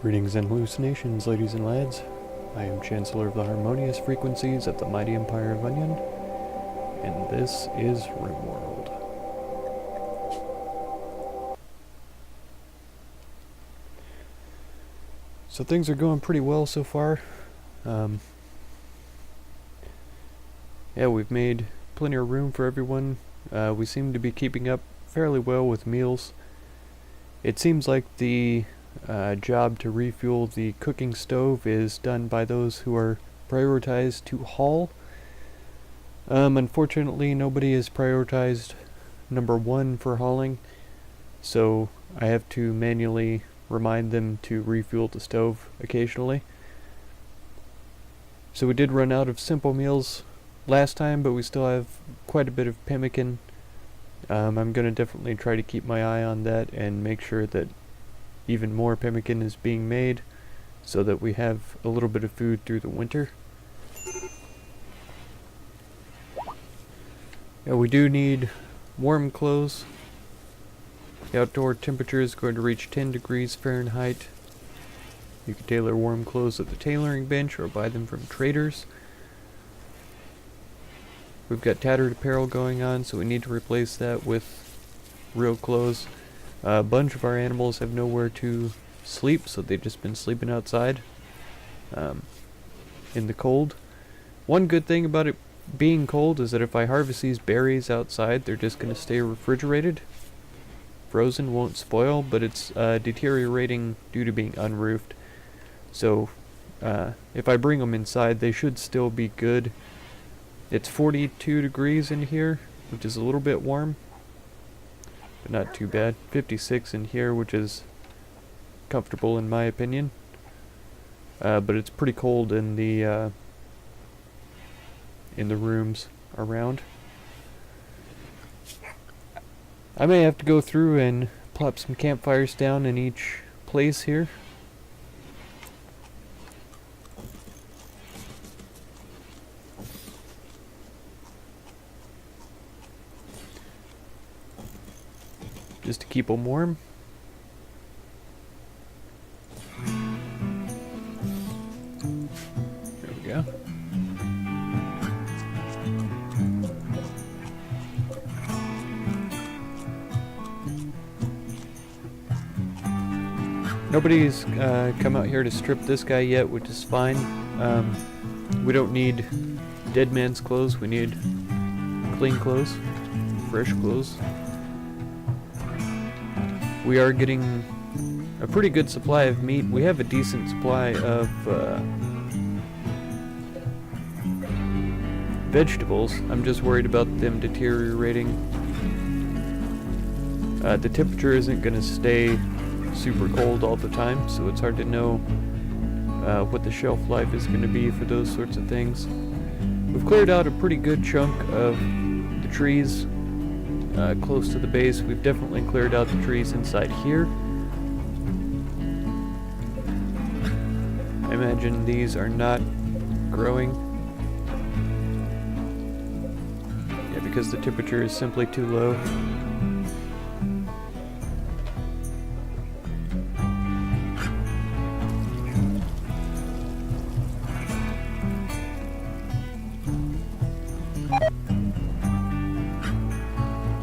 Greetings and hallucinations, ladies and lads. I am Chancellor of the Harmonious Frequencies at the Mighty Empire of Onion, and this is Rimworld. So things are going pretty well so far. Yeah, we've made plenty of room for everyone. We seem to be keeping up fairly well with meals. It seems like the job to refuel the cooking stove is done by those who are prioritized to haul. Unfortunately, nobody is prioritized number one for hauling, so I have to manually remind them to refuel the stove occasionally. So we did run out of simple meals last time, but we still have quite a bit of pemmican. I'm going to definitely try to keep my eye on that and make sure that even more pemmican is being made so that we have a little bit of food through the winter. Yeah, we do need warm clothes. The outdoor temperature is going to reach 10 degrees Fahrenheit. You can tailor warm clothes at the tailoring bench or buy them from traders. We've got tattered apparel going on, so we need to replace that with real clothes. A bunch of our animals have nowhere to sleep, so they've just been sleeping outside in the cold. One good thing about it being cold is that if I harvest these berries outside, they're just going to stay refrigerated. Frozen, won't spoil, but it's deteriorating due to being unroofed. So if I bring them inside, they should still be good. It's 42 degrees in here, which is a little bit warm, but not too bad. 56 in here, which is comfortable in my opinion. But it's pretty cold in the rooms around. I may have to go through and plop some campfires down in each place here. Just to keep them warm. There we go. Nobody's come out here to strip this guy yet, which is fine. We don't need dead man's clothes, we need clean clothes, fresh clothes. We are getting a pretty good supply of meat. We have a decent supply of vegetables. I'm just worried about them deteriorating. The temperature isn't going to stay super cold all the time, so it's hard to know what the shelf life is going to be for those sorts of things. We've cleared out a pretty good chunk of the trees close to the base. We've definitely cleared out the trees inside here. I imagine these are not growing. Yeah, because the temperature is simply too low.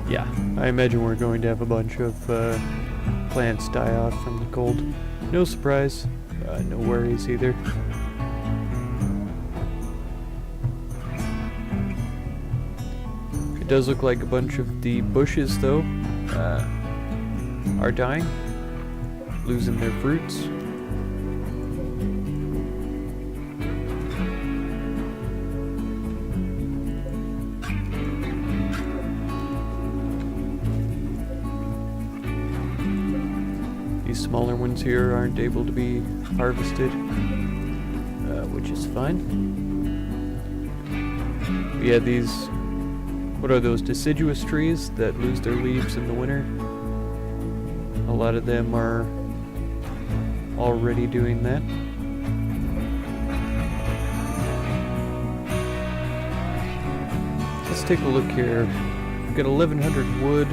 Yeah, I imagine we're going to have a bunch of plants die off from the cold. No surprise, no worries either. It does look like a bunch of the bushes, though, are dying, losing their fruits. These smaller ones here aren't able to be harvested, which is fine. Yeah, these, what are those, deciduous trees that lose their leaves in the winter? A lot of them are already doing that. Let's take a look here. We've got 1100 wood.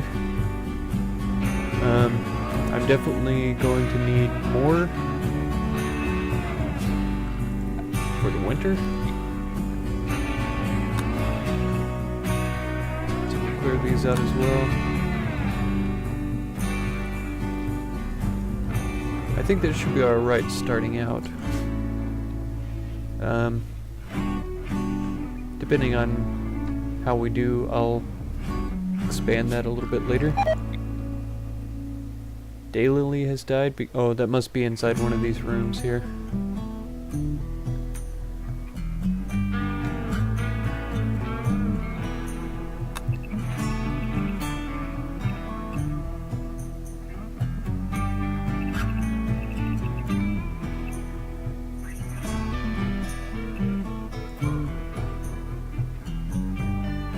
I'm definitely going to need more for the winter. So we'll clear these out as well. I think that should be alright starting out. Depending on how we do, I'll expand that a little bit later. Daylily has died. Oh, that must be inside one of these rooms here.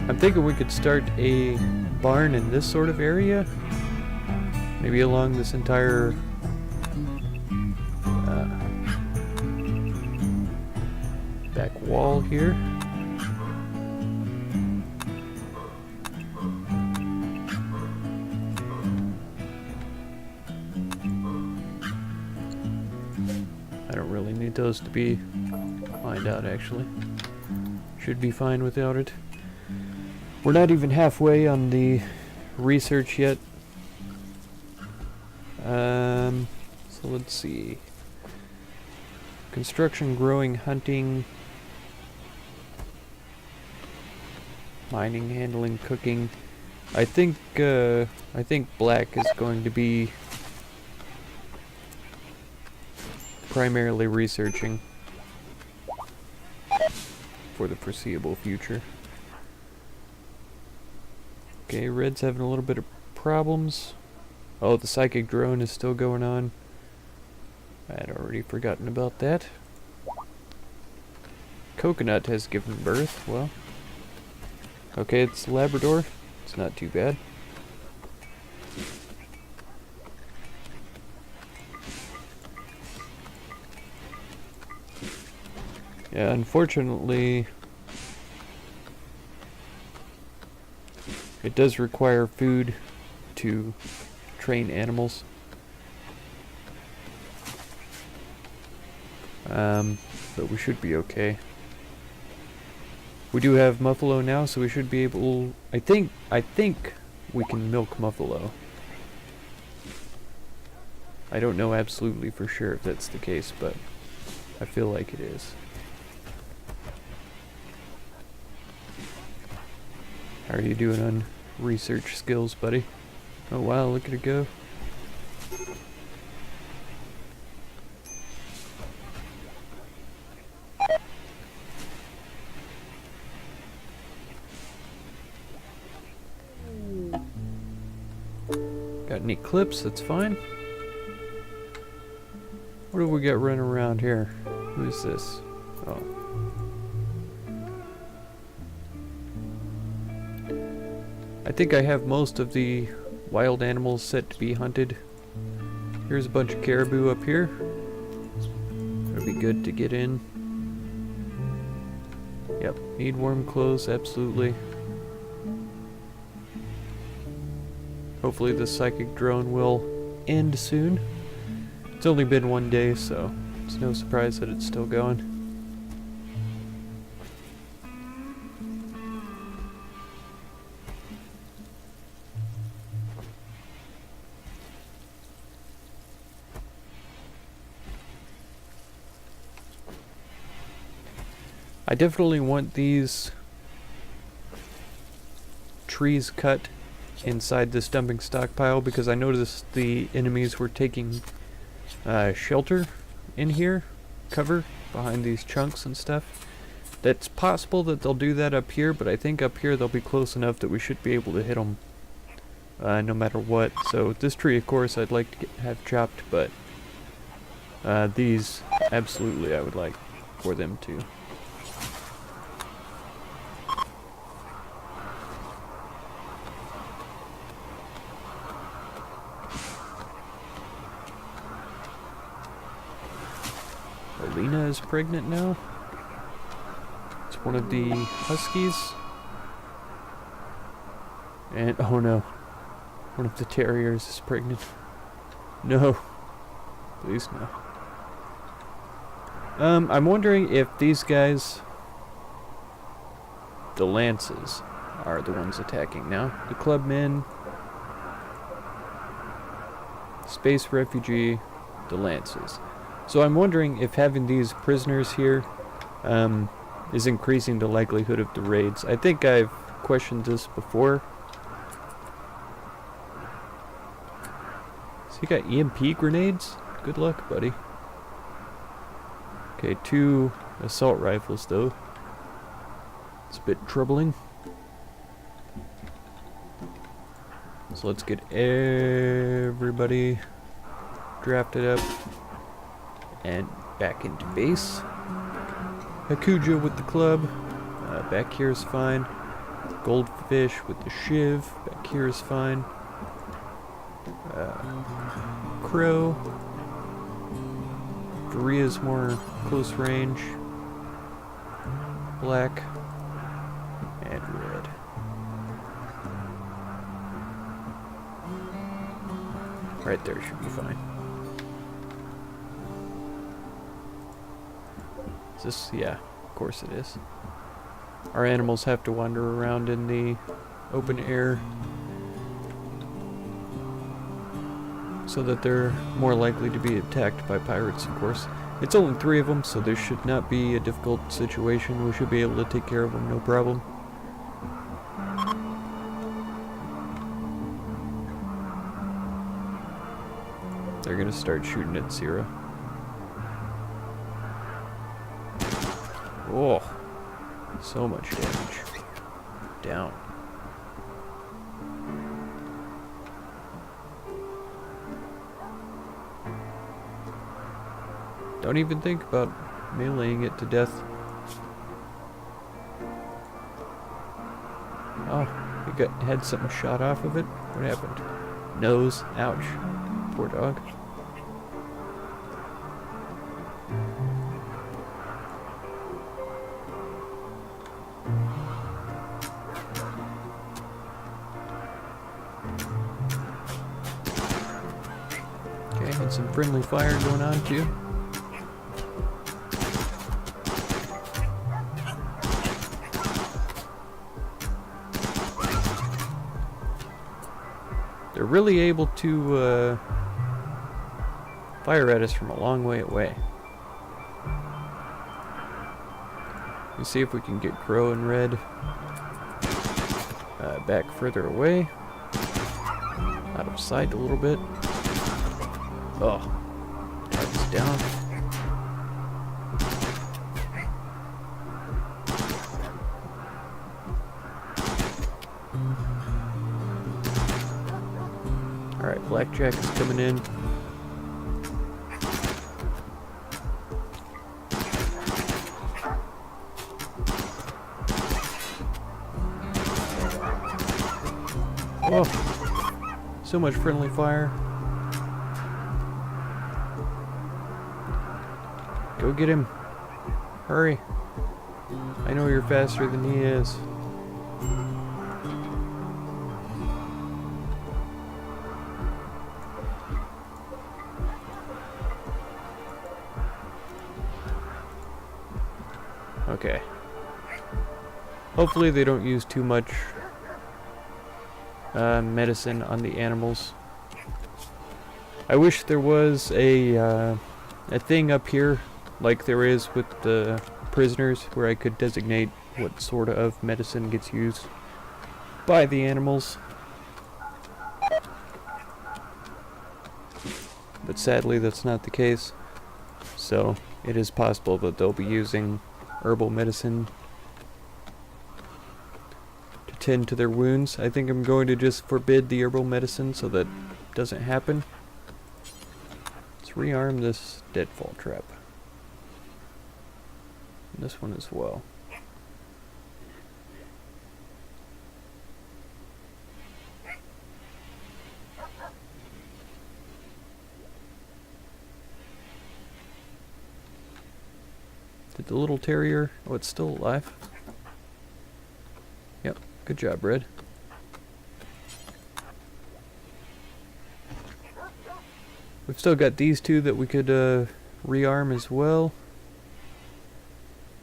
I'm thinking we could start a barn in this sort of area. Maybe along this entire back wall here. I don't really need those to be mined out, actually. Should be fine without it. We're not even halfway on the research yet. So let's see. Construction, growing, hunting, mining, handling, cooking. I think black is going to be primarily researching for the foreseeable future. Okay, red's having a little bit of problems. Oh, the psychic drone is still going on. I had already forgotten about that. Coconut has given birth. Well, okay, it's Labrador. It's not too bad. Yeah, unfortunately, it does require food to train animals. But we should be okay. We do have Muffalo now, so we should be able... I think we can milk Muffalo. I don't know absolutely for sure if that's the case, but I feel like it is. How are you doing on research skills, buddy? Oh wow, look at it go. Got any clips? That's fine. What do we got running around here? Who's this? Oh. I think I have most of the wild animals set to be hunted. Here's a bunch of caribou up here. It'll be good to get in. Yep, need warm clothes, absolutely. Hopefully the psychic drone will end soon. It's only been one day, so it's no surprise that it's still going. I definitely want these trees cut inside this dumping stockpile because I noticed the enemies were taking shelter in here, cover behind these chunks and stuff. That's possible that they'll do that up here, but I think up here they'll be close enough that we should be able to hit them no matter what. So this tree, of course, I'd like to have chopped, but these, absolutely, I would like for them to. Alina is pregnant now. It's one of the huskies. And, oh no, one of the terriers is pregnant. No. Please no. I'm wondering if these guys, the lances, are the ones attacking now. The clubmen, space refugee, the lances. So I'm wondering if having these prisoners here is increasing the likelihood of the raids. I think I've questioned this before. So you got EMP grenades? Good luck, buddy. Okay, 2 assault rifles though. It's a bit troubling. So let's get everybody drafted up and back into base. Hakuja with the club. Back here is fine. Goldfish with the shiv. Back here is fine. Crow. Korea's more close range. Black. And red. Right there should be fine. Is this? Yeah, of course it is. Our animals have to wander around in the open air so that they're more likely to be attacked by pirates, of course. It's only 3 of them, so this should not be a difficult situation. We should be able to take care of them, no problem. They're gonna start shooting at Sierra. Oh, so much damage. Down. Don't even think about meleeing it to death. Oh, you had something shot off of it? What happened? Nose? Ouch. Poor dog. Okay, and some friendly fire going on too. They're really able to fire at us from a long way away. Let's see if we can get Crow and Red back further away. Out of sight a little bit. Oh, target's down. Alright, Blackjack is coming in. Oh, so much friendly fire. Go get him. Hurry. I know you're faster than he is. Okay. Hopefully they don't use too much medicine on the animals. I wish there was a thing up here like there is with the prisoners where I could designate what sort of medicine gets used by the animals. But sadly that's not the case. So it is possible that they'll be using herbal medicine to tend to their wounds. I think I'm going to just forbid the herbal medicine so that doesn't happen. Let's rearm this deadfall trap. And this one as well. Did the little terrier... Oh, it's still alive. Yep, good job, Red. We've still got these two that we could rearm as well.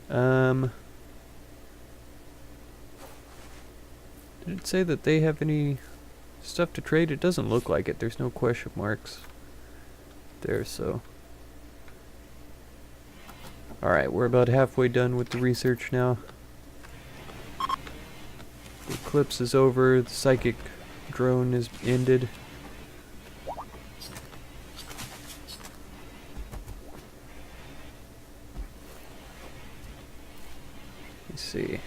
Did it say that they have any stuff to trade? It doesn't look like it. There's no question marks there, so. Alright, we're about halfway done with the research now. The eclipse is over, the psychic drone is ended. Let's see.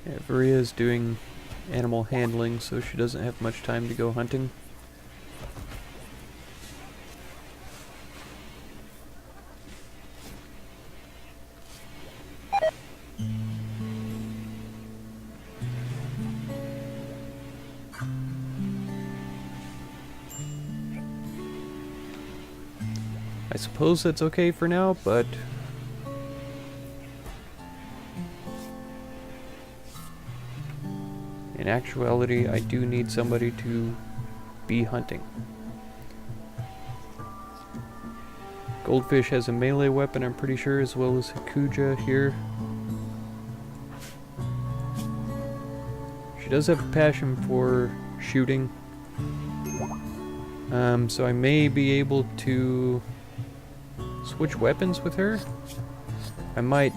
Yeah, Varia's doing animal handling, so she doesn't have much time to go hunting. I suppose that's okay for now, but in actuality, I do need somebody to be hunting. Goldfish has a melee weapon, I'm pretty sure, as well as Hakuja here. She does have a passion for shooting. So I may be able to switch weapons with her. I might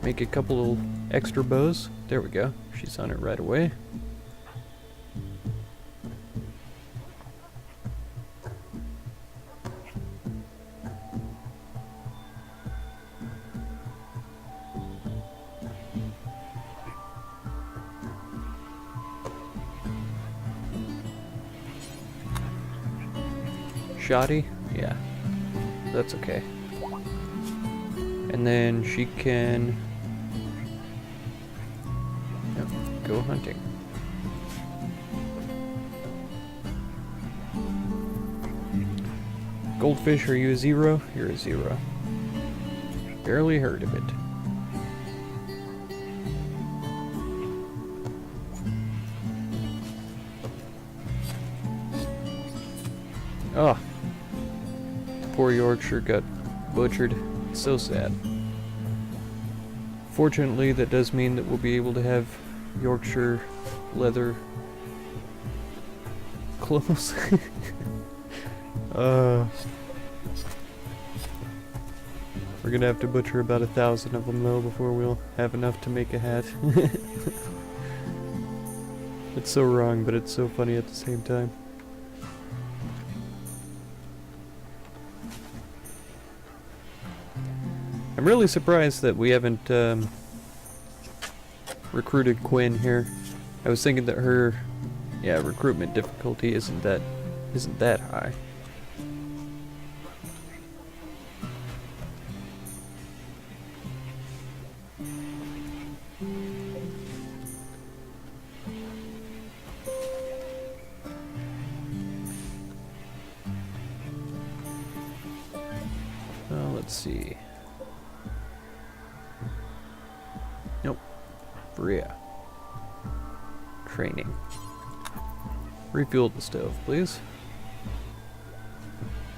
make a couple extra bows. There we go. She's on it right away. Shoddy? Yeah. That's okay. And then she can go hunting. Goldfish, are you a 0? You're a 0. Barely heard of it. Oh. Poor Yorkshire got butchered. So sad. Fortunately, that does mean that we'll be able to have Yorkshire leather clothes. We're gonna have to butcher about 1,000 of them though before we'll have enough to make a hat. It's so wrong, but it's so funny at the same time. I'm really surprised that we haven't recruited Quinn here. I was thinking that her, recruitment difficulty isn't that high. Well, let's see. Nope. Bria. Training. Refuel the stove, please.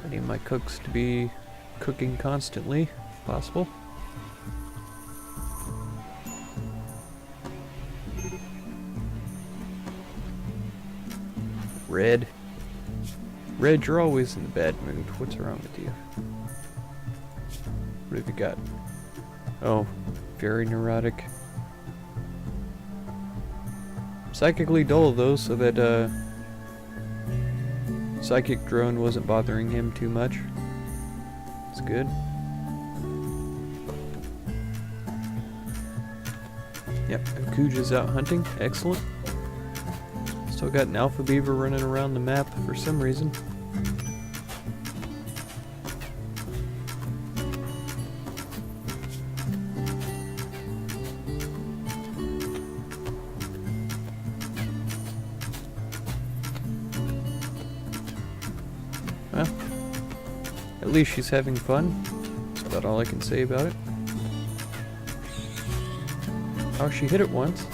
I need my cooks to be cooking constantly, if possible. Red. Red, you're always in the bad mood. What's wrong with you? What have you got? Oh, very neurotic. Psychically dull though, so that psychic drone wasn't bothering him too much. It's good. Yep, Akuja's out hunting. Excellent. Still got an alpha beaver running around the map for some reason. Well, at least she's having fun. That's about all I can say about it. Oh, she hit it once.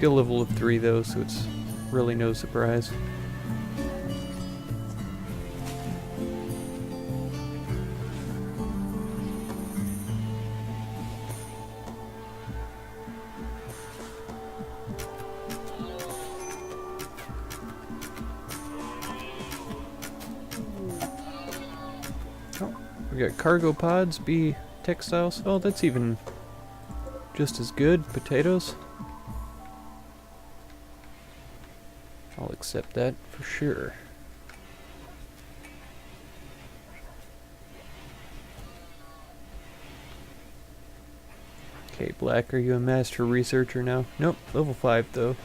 Skill level of 3 though, so it's really no surprise. Oh, we got cargo pods, B textiles. Oh, that's even just as good. Potatoes. I'll accept that for sure. Okay, Black, are you a master researcher now? Nope, level 5 though.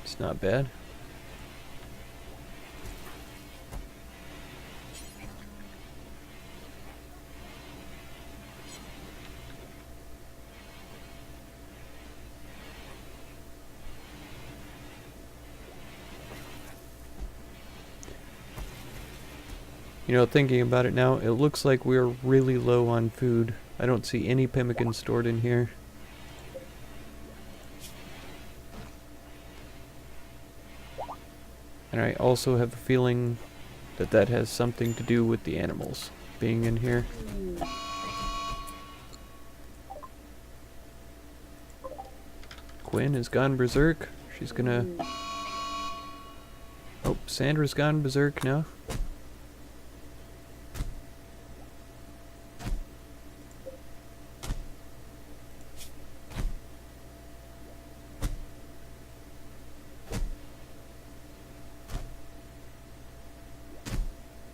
It's not bad. You know, thinking about it now, it looks like we're really low on food. I don't see any pemmican stored in here. And I also have a feeling that that has something to do with the animals being in here. Quinn has gone berserk. She's gonna... Oh, Sandra's gone berserk now.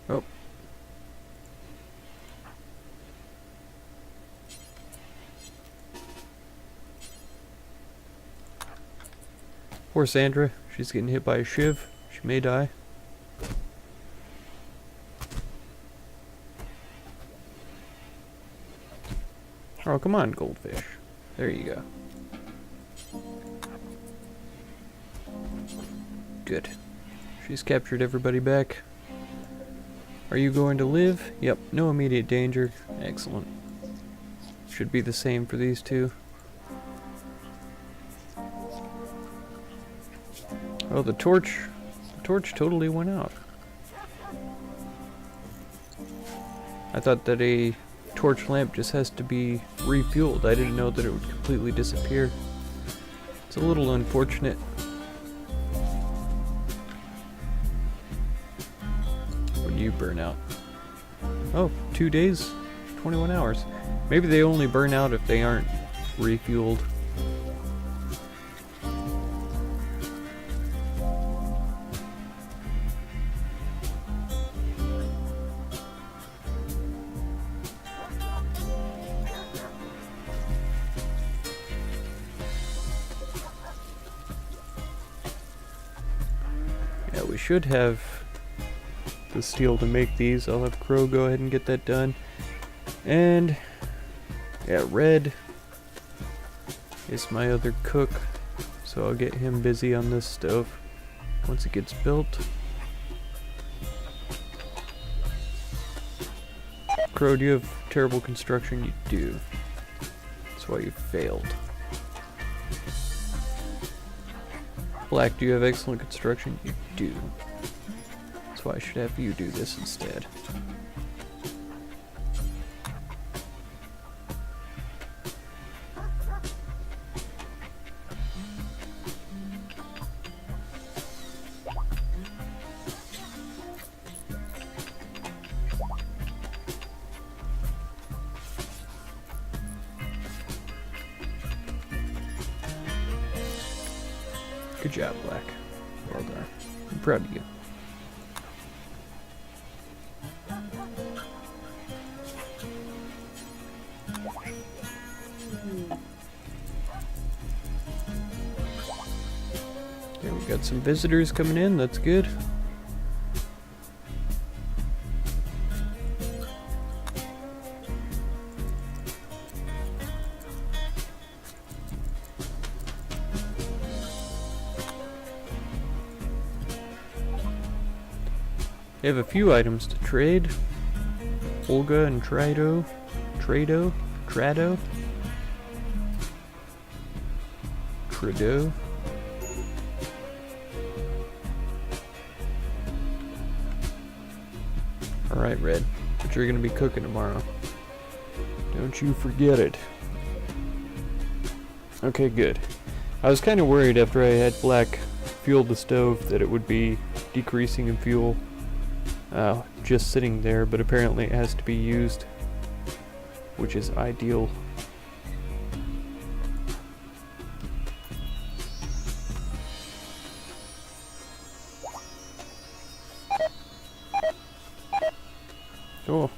Oh. Poor Sandra. She's getting hit by a shiv. She may die. Oh, come on, goldfish. There you go. Good. She's captured everybody back. Are you going to live? Yep, no immediate danger. Excellent. Should be the same for these two. Oh, the torch totally went out. I thought that a torch lamp just has to be refueled. I didn't know that it would completely disappear. It's a little unfortunate. When you burn out. Oh, 2 days, 21 hours. Maybe they only burn out if they aren't refueled. Yeah, we should have the steel to make these. I'll have Crow go ahead and get that done. And yeah, Red is my other cook, so I'll get him busy on this stove once it gets built. Crow, do you have terrible construction? You do. That's why you failed. Black, do you have excellent construction? You do. That's why I should have you do this instead. Good job, Black. Well done. I'm proud of you. Okay, we got some visitors coming in. That's good. They have a few items to trade. Olga and Trado. Trudeau. Alright, Red. But you're gonna be cooking tomorrow. Don't you forget it. Okay, good. I was kind of worried after I had Black fuel the stove that it would be decreasing in fuel just sitting there, but apparently it has to be used, which is ideal. Oh,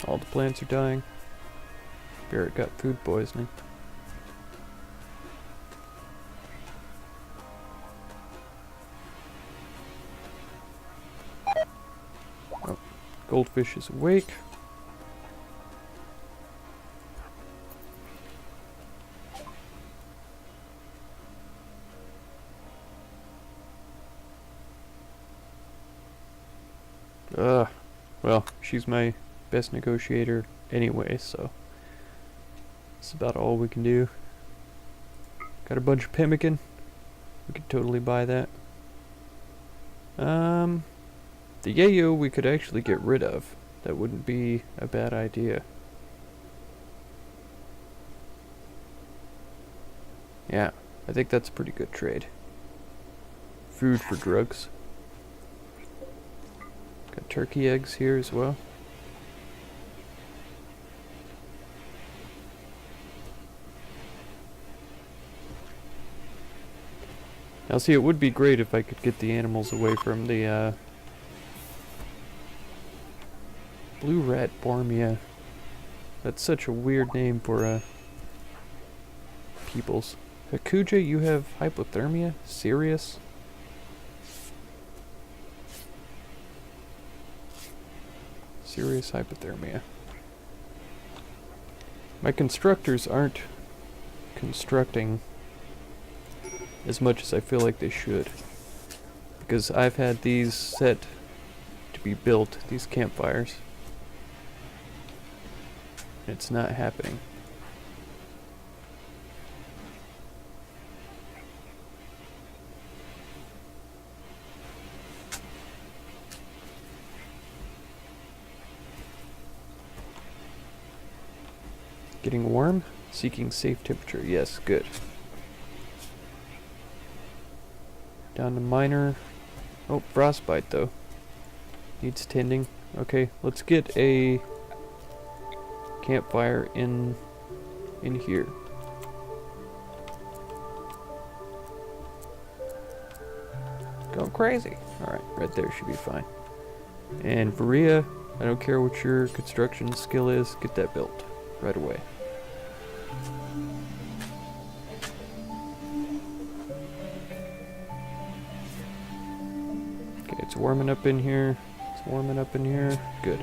all the plants are dying. Barrett got food poisoning. Oh, goldfish is awake. Well, she's my best negotiator anyway, so that's about all we can do. Got a bunch of pemmican. We could totally buy that. The yayo we could actually get rid of. That wouldn't be a bad idea. Yeah, I think that's a pretty good trade. Food for drugs. Got turkey eggs here as well. Now see, it would be great if I could get the animals away from the blue rat bormia. That's such a weird name for peoples. Hakuja, you have hypothermia? Serious? Serious hypothermia. My constructors aren't constructing as much as I feel like they should, because I've had these set to be built, these campfires. It's not happening. Getting warm? Seeking safe temperature. Yes, good. Down to minor. Oh, frostbite though. Needs tending. Okay, let's get a campfire in here. Going crazy. Alright, right there should be fine. And Varia, I don't care what your construction skill is, get that built right away. Okay, it's warming up in here. It's warming up in here. Good.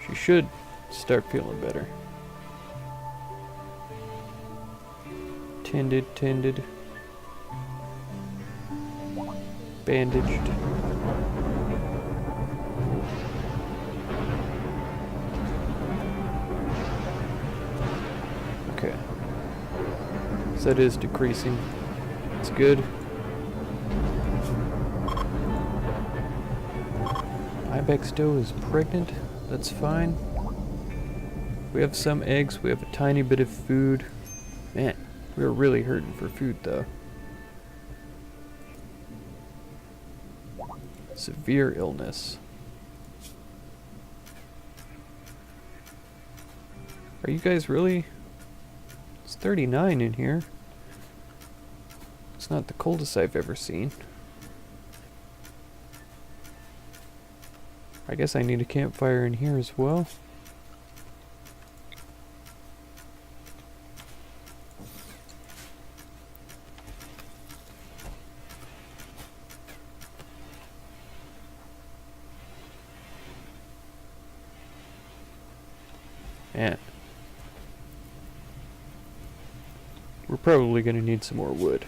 She should start feeling better. Tended. Bandaged. Okay. So that is decreasing. It's good. Ibex doe is pregnant. That's fine. We have some eggs. We have a tiny bit of food. Man, we're really hurting for food though. Severe illness. Are you guys really? It's 39 in here. It's not the coldest I've ever seen. I guess I need a campfire in here as well. Man. We're probably going to need some more wood.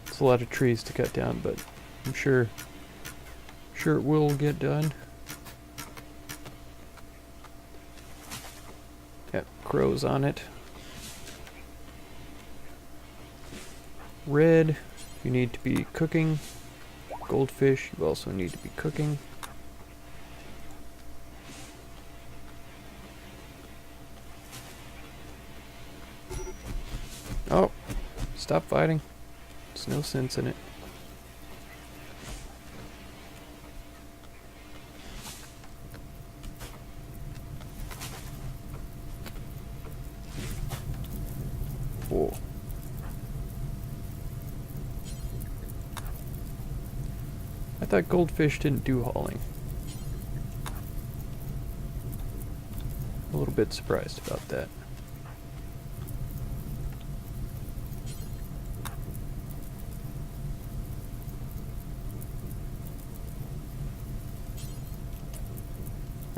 It's a lot of trees to cut down, but I'm sure it will get done. Got crows on it. Red, you need to be cooking. Goldfish, you also need to be cooking. Oh, stop fighting. There's no sense in it. Whoa. I thought goldfish didn't do hauling. A little bit surprised about that.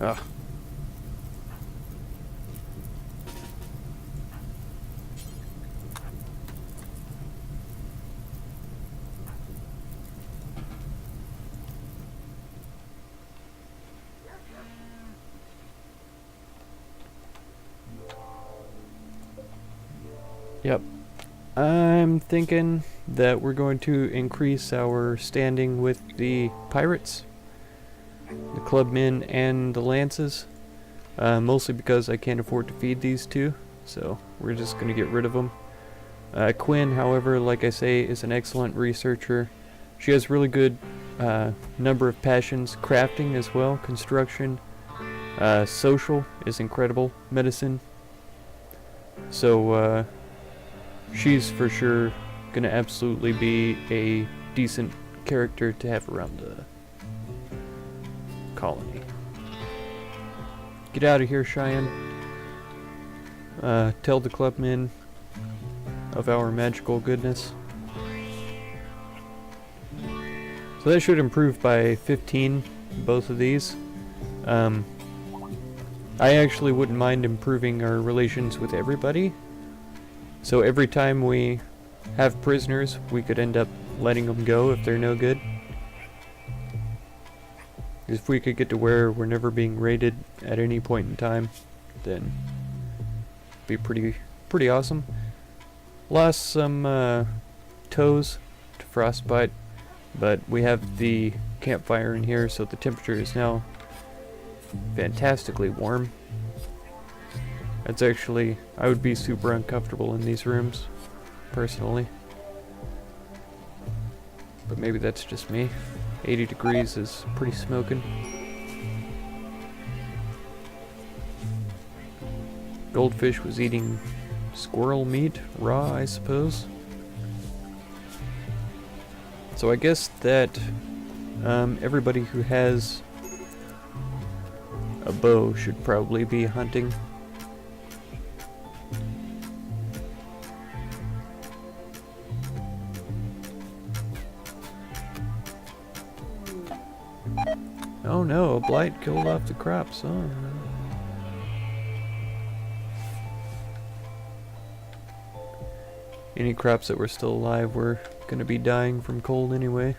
Ah. Yep. I'm thinking that we're going to increase our standing with the pirates, the clubmen, and the lances. Mostly because I can't afford to feed these two, so we're just going to get rid of them. Quinn, however, like I say, is an excellent researcher. She has really good number of passions, crafting as well, construction, social is incredible, medicine. So she's for sure going to absolutely be a decent character to have around the colony. Get out of here, Cheyenne. Tell the clubmen of our magical goodness. So that should improve by 15, both of these. I actually wouldn't mind improving our relations with everybody. So every time we have prisoners, we could end up letting them go if they're no good. If we could get to where we're never being raided at any point in time, then it'd be pretty awesome. Lost some toes to frostbite, but we have the campfire in here, so the temperature is now fantastically warm. It's actually, I would be super uncomfortable in these rooms, personally. But maybe that's just me. 80 degrees is pretty smoking. Goldfish was eating squirrel meat, raw, I suppose. So I guess that everybody who has a bow should probably be hunting. Oh no, a blight killed off the crops. Oh no. Any crops that were still alive were gonna be dying from cold anyway.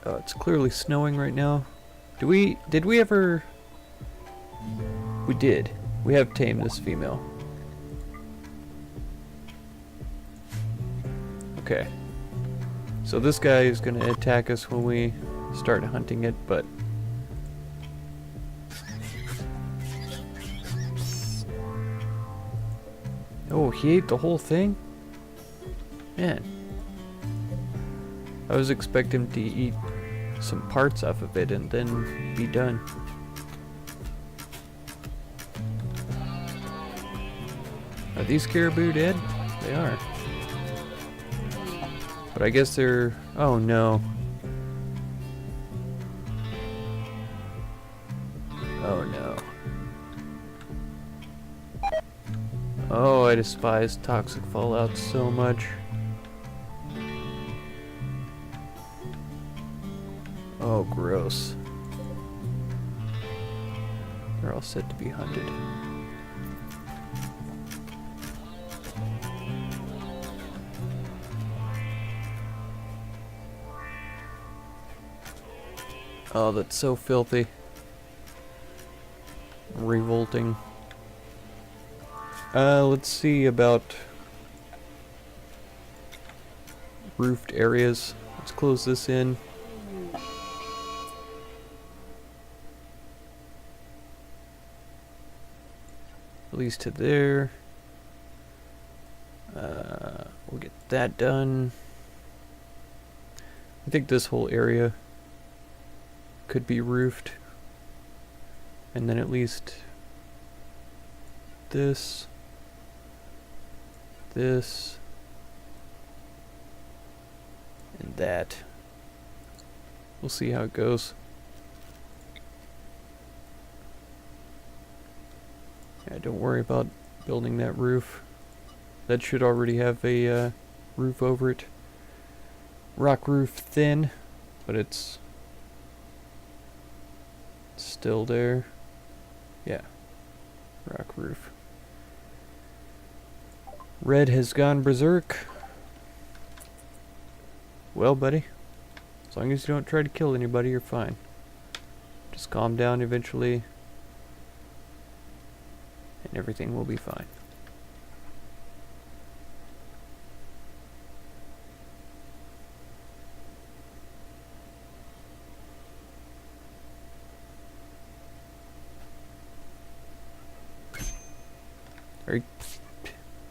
Oh, it's clearly snowing right now. Did we ever... We did. We have tamed this female. Okay. So this guy is going to attack us when we start hunting it, but... Oh, he ate the whole thing? Man. I was expecting to eat some parts off of it and then be done. Are these caribou dead? They are. But I guess they're... Oh no. Oh no. Oh, I despise toxic fallout so much. Oh, gross. They're all set to be hunted. Oh, that's so filthy. Revolting. Let's see about roofed areas. Let's close this in. At least to there. We'll get that done. I think this whole area could be roofed. And then at least this, and that. We'll see how it goes. Yeah, don't worry about building that roof. That should already have a roof over it. Rock roof thin, but it's still there. Yeah, rock roof. Red has gone berserk. Well, buddy, as long as you don't try to kill anybody, you're fine. Just calm down eventually, and everything will be fine.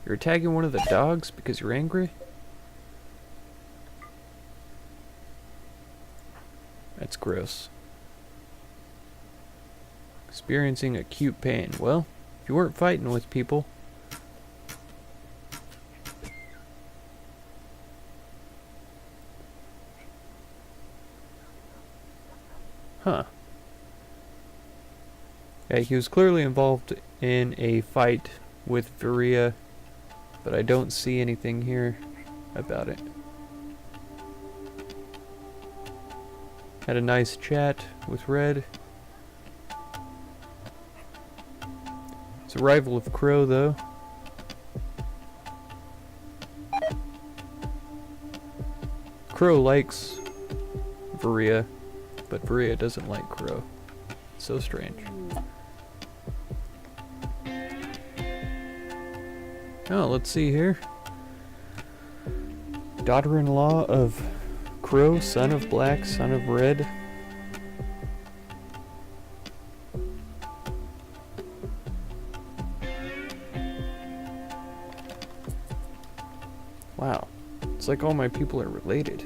You're attacking one of the dogs because you're angry? That's gross. Experiencing acute pain. Well, if you weren't fighting with people. Huh. Yeah, he was clearly involved in a fight with Varia, but I don't see anything here about it. Had a nice chat with Red. It's a rival of Crow, though. Crow likes Varia, but Varia doesn't like Crow. It's so strange. Oh, let's see here. Daughter-in-law of Crow, son of Black, son of Red. Wow. It's like all my people are related.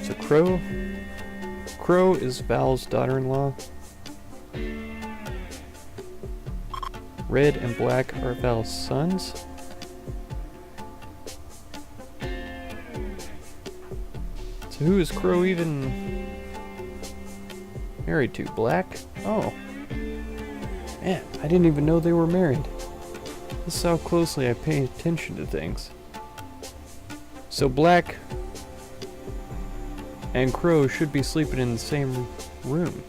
So Crow is Val's daughter-in-law. Red and Black are Val's sons. So who is Crow even married to? Black? Oh. Man, I didn't even know they were married. This is how closely I pay attention to things. So Black and Crow should be sleeping in the same room.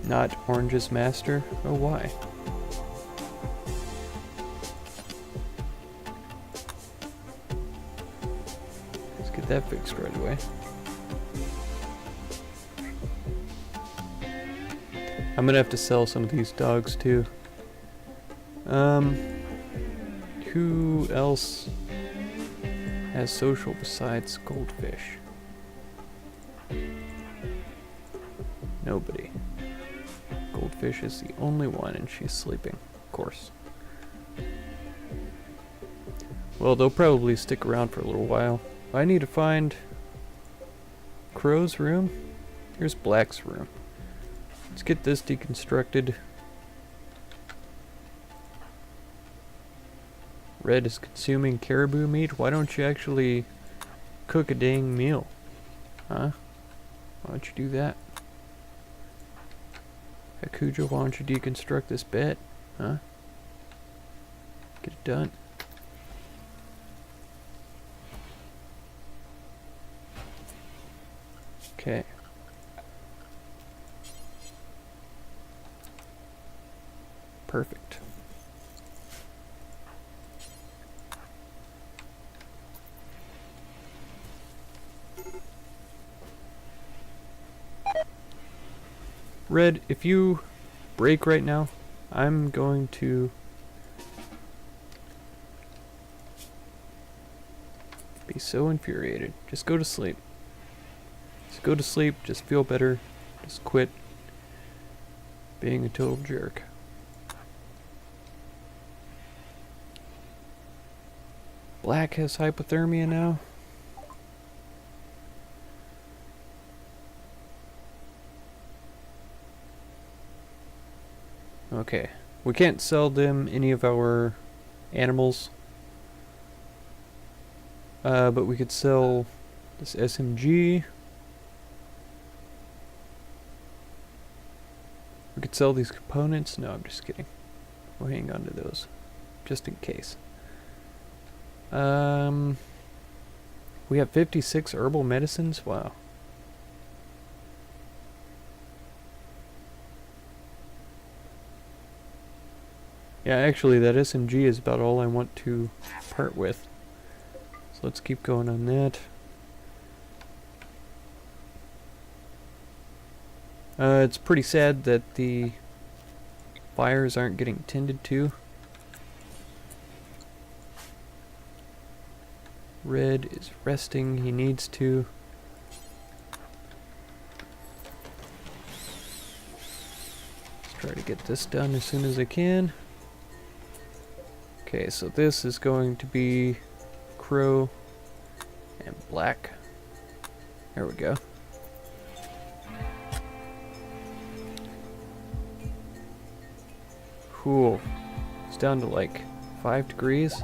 Not Orange's master? Oh, why? Let's get that fixed right away. I'm gonna have to sell some of these dogs too. Who else has social besides Goldfish? Nobody. Goldfish is the only one, and she's sleeping, of course. Well, they'll probably stick around for a little while. I need to find Crow's room. Here's Black's room. Let's get this deconstructed. Red is consuming caribou meat. Why don't you actually cook a dang meal? Huh? Why don't you do that? Akujo, why don't you deconstruct this bed? Huh? Get it done. Okay. Perfect. Red, if you break right now, I'm going to be so infuriated. Just go to sleep. Just go to sleep, just feel better, just quit being a total jerk. Black has hypothermia now. Okay, we can't sell them any of our animals, but we could sell this SMG. We could sell these components. No, I'm just kidding. We'll hang on to those, just in case. We have 56 herbal medicines. Wow. Yeah, actually, that SMG is about all I want to part with. So let's keep going on that. It's pretty sad that the fires aren't getting tended to. Red is resting. He needs to. Let's try to get this done as soon as I can. Okay, so this is going to be crow and black. There we go. Cool. It's down to like 5 degrees.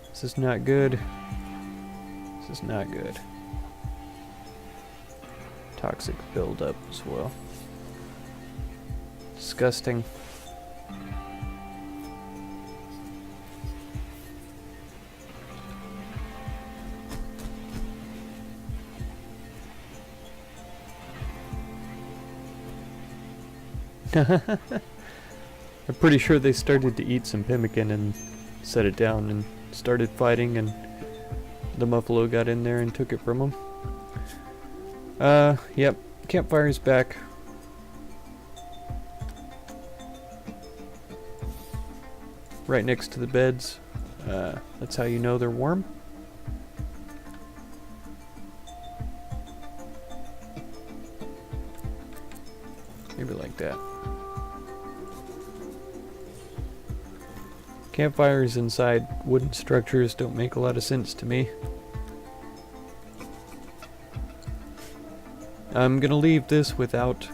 This is not good. This is not good. Toxic buildup as well. Disgusting. I'm pretty sure they started to eat some pemmican and set it down and started fighting, and the buffalo got in there and took it from them. Yep, campfire's back. Right next to the beds. That's how you know they're warm. Maybe like that. Campfires inside wooden structures don't make a lot of sense to me. I'm gonna leave this without.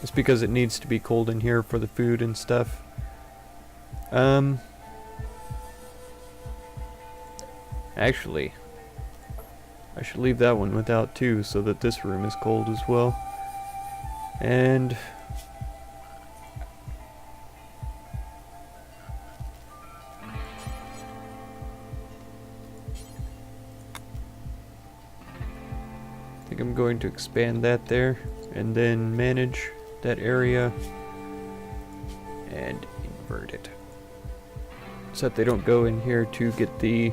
It's because it needs to be cold in here for the food and stuff. Actually, I should leave that one without too, so that this room is cold as well. And I think I'm going to expand that there, and then manage that area and invert it so that they don't go in here to get the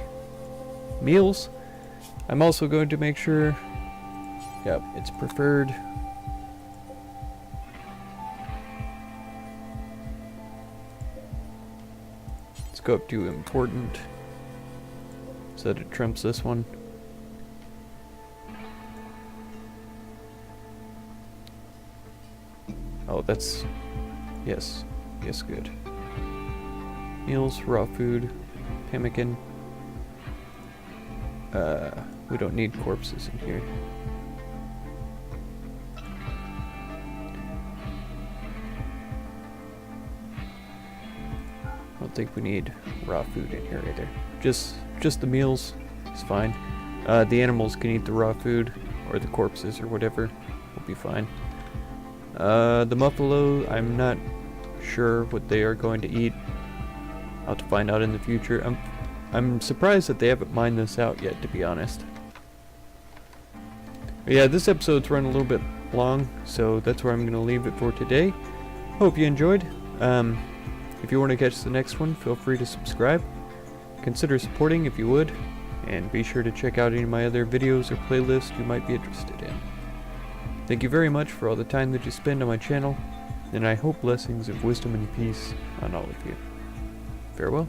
meals. I'm also going to make sure, yep, it's preferred. Let's go up to important so that it trumps this one. Oh, that's, yes, good. Meals, raw food, pemmican. We don't need corpses in here. I don't think we need raw food in here either. Just the meals is fine. The animals can eat the raw food, or the corpses, or whatever. Will be fine. The buffalo, I'm not sure what they are going to eat. I'll have to find out in the future. I'm surprised that they haven't mined this out yet, to be honest. But yeah, this episode's run a little bit long, so that's where I'm going to leave it for today. Hope you enjoyed. If you want to catch the next one, feel free to subscribe. Consider supporting if you would. and be sure to check out any of my other videos or playlists you might be interested in. Thank you very much for all the time that you spend on my channel, and I hope blessings of wisdom and peace on all of you. Farewell.